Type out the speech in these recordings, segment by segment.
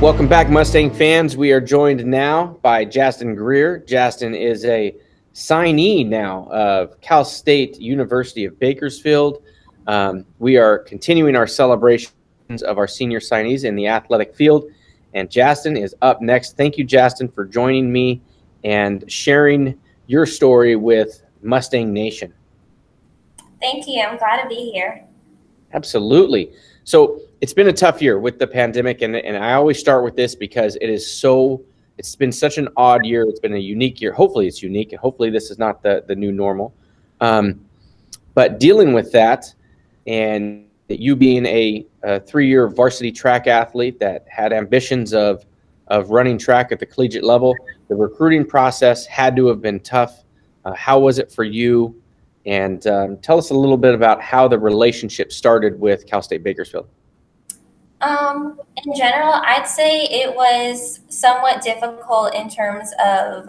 Welcome back, Mustang fans. We are joined now by Jaztyn Greer. Jaztyn is a signee now of Cal State University of Bakersfield. We are continuing our celebrations of our senior signees in the athletic field, and Jaztyn is up next. Thank you, Jaztyn, for joining me and sharing your story with Mustang Nation. Thank you. I'm glad to be here. Absolutely. So it's been a tough year with the pandemic, and I always start with this because it's been such an odd year. It's been a unique year. Hopefully it's unique, and hopefully this is not the new normal. But dealing with that, and you being a 3-year varsity track athlete that had ambitions of running track at the collegiate level, the recruiting process had to have been tough. How was it for you? And tell us a little bit about how the relationship started with Cal State Bakersfield. In general, I'd say it was somewhat difficult in terms of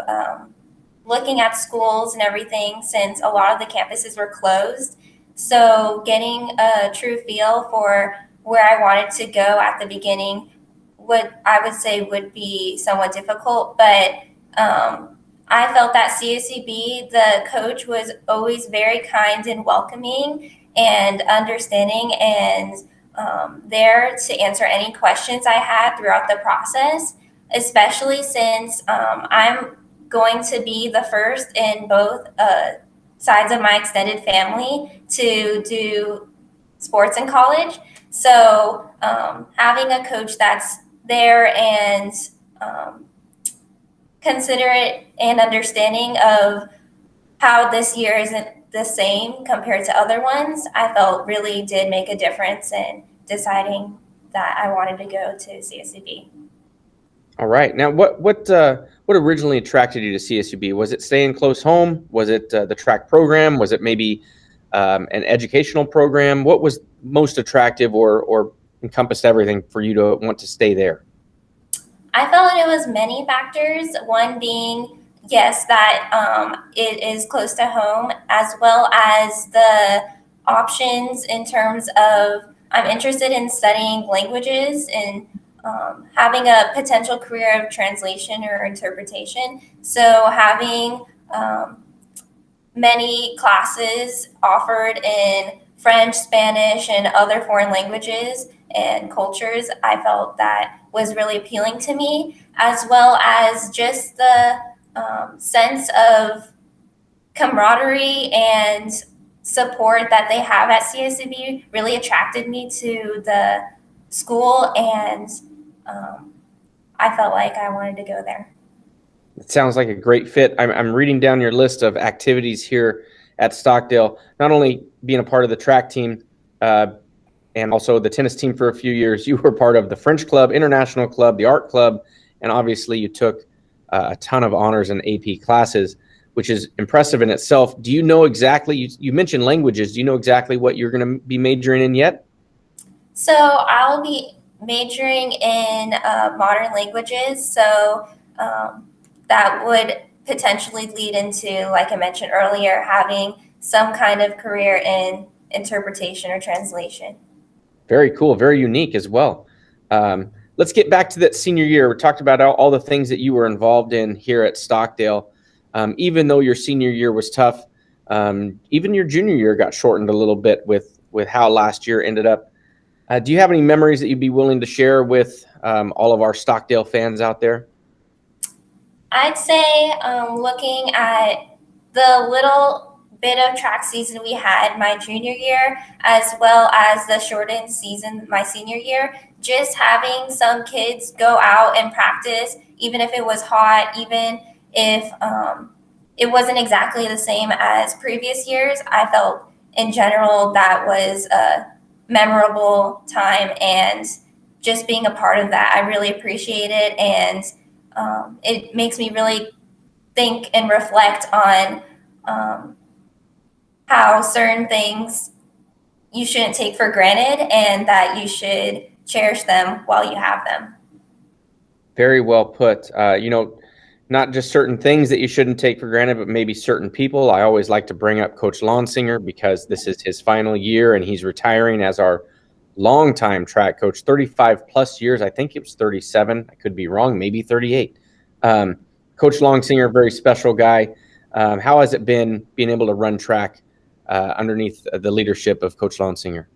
looking at schools and everything, since a lot of the campuses were closed. So getting a true feel for where I wanted to go at the beginning I would say would be somewhat difficult. But I felt that CSUB, the coach was always very kind and welcoming and understanding, and there to answer any questions I had throughout the process, especially since I'm going to be the first in both sides of my extended family to do sports in college. So having a coach that's there and considerate and understanding of how this year isn't the same compared to other ones, I felt really did make a difference in deciding that I wanted to go to CSUB. All right. Now, what originally attracted you to CSUB? Was it staying close home? Was it the track program? Was it maybe an educational program? What was most attractive or encompassed everything for you to want to stay there? I felt it was many factors. One being, yes, that it is close to home, as well as the options in terms of I'm interested in studying languages and having a potential career of translation or interpretation. So having many classes offered in French, Spanish, and other foreign languages and cultures, I felt that was really appealing to me, as well as just the sense of camaraderie and support that they have at CSUB really attracted me to the school, and I felt like I wanted to go there. It sounds like a great fit. I'm reading down your list of activities here at Stockdale, not only being a part of the track team and also the tennis team for a few years. You were part of the French club, international club, the art club, and obviously you took a ton of honors and AP classes, which is impressive in itself. Do you know exactly, you mentioned languages, do you know exactly what you're going to be majoring in yet? So I'll be majoring in modern languages. So that would potentially lead into, like I mentioned earlier, having some kind of career in interpretation or translation. Very cool, very unique as well. Let's get back to that senior year. We talked about all the things that you were involved in here at Stockdale. Even though your senior year was tough, even your junior year got shortened a little bit with how last year ended up. Do you have any memories that you'd be willing to share with all of our Stockdale fans out there? I'd say looking at the little bit of track season we had my junior year, as well as the shortened season my senior year, just having some kids go out and practice, even if it was hot, even if it wasn't exactly the same as previous years, I felt in general that was a memorable time, and just being a part of that, I really appreciate it. And it makes me really think and reflect on how certain things you shouldn't take for granted and that you should cherish them while you have them. Very well put. Not just certain things that you shouldn't take for granted, but maybe certain people. I always like to bring up Coach Lonsinger because this is his final year and he's retiring as our longtime track coach, 35 plus years. I think it was 37. I could be wrong, maybe 38. Coach Lonsinger, very special guy. How has it been being able to run track underneath the leadership of Coach Lonsinger?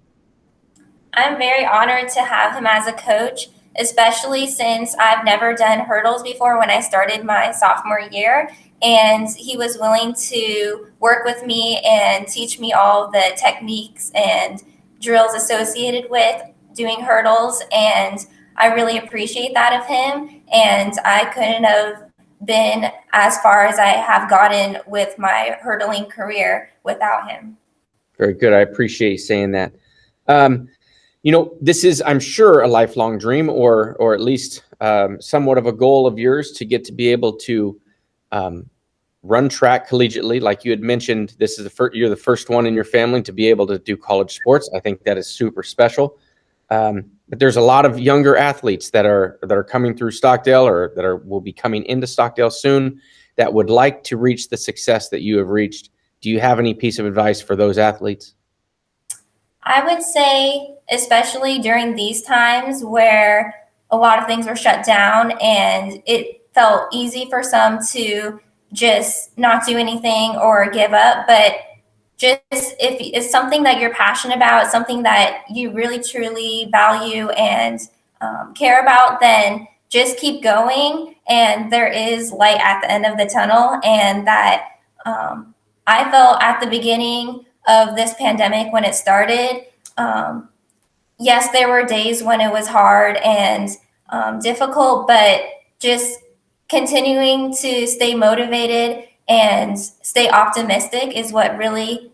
I'm very honored to have him as a coach, especially since I've never done hurdles before when I started my sophomore year. And he was willing to work with me and teach me all the techniques and drills associated with doing hurdles. And I really appreciate that of him. And I couldn't have been as far as I have gotten with my hurdling career without him. Very good. I appreciate you saying that. This is, I'm sure, a lifelong dream, or at least somewhat of a goal of yours to get to be able to run track collegiately. Like you had mentioned, this is you're the first one in your family to be able to do college sports. I think that is super special. But there's a lot of younger athletes that are coming through Stockdale, or will be coming into Stockdale soon, that would like to reach the success that you have reached. Do you have any piece of advice for those athletes? I would say, especially during these times where a lot of things were shut down and it felt easy for some to just not do anything or give up, but just if it's something that you're passionate about, something that you really truly value and care about, then just keep going, and there is light at the end of the tunnel. And that I felt at the beginning of this pandemic when it started, yes, there were days when it was hard and difficult, but just continuing to stay motivated and stay optimistic is what really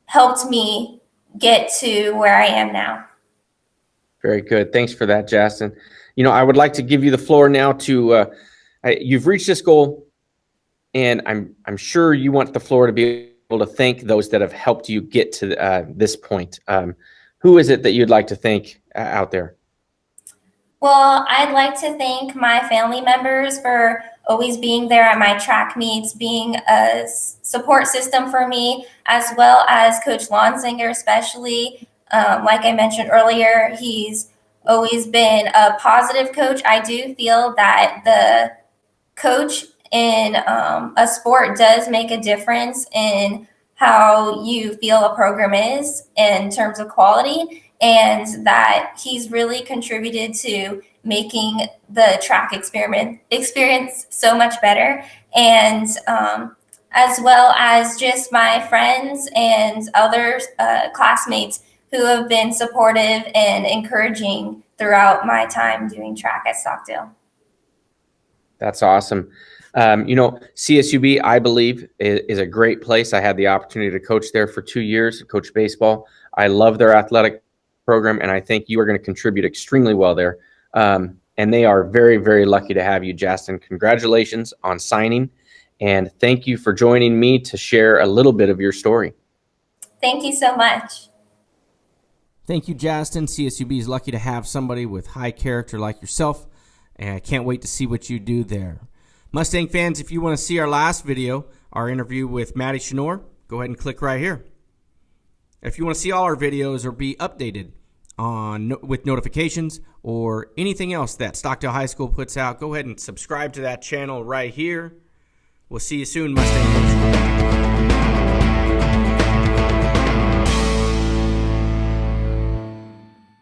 helped me get to where I am now. Very good. Thanks for that, Jaztyn. I would like to give you the floor now to, you've reached this goal, and I'm sure you want the floor to be able to thank those that have helped you get to this point. Who is it that you'd like to thank out there? Well, I'd like to thank my family members for always being there at my track meets, being a support system for me, as well as Coach Lonsinger, especially. Like I mentioned earlier, he's always been a positive coach. I do feel that the coach in a sport does make a difference in how you feel a program is in terms of quality, and that he's really contributed to making the track experience so much better. And as well as just my friends and other classmates who have been supportive and encouraging throughout my time doing track at Stockdale. That's awesome. CSUB, I believe, is a great place. I had the opportunity to coach there for 2 years, coach baseball. I love their athletic program, and I think you are going to contribute extremely well there. And they are very, very lucky to have you, Jaztyn. Congratulations on signing, and thank you for joining me to share a little bit of your story. Thank you so much. Thank you, Jaztyn. CSUB is lucky to have somebody with high character like yourself, and I can't wait to see what you do there. Mustang fans, if you want to see our last video, our interview with Maddie Chenor, go ahead and click right here. If you want to see all our videos or be updated with notifications or anything else that Stockdale High School puts out, go ahead and subscribe to that channel right here. We'll see you soon, Mustang Nation.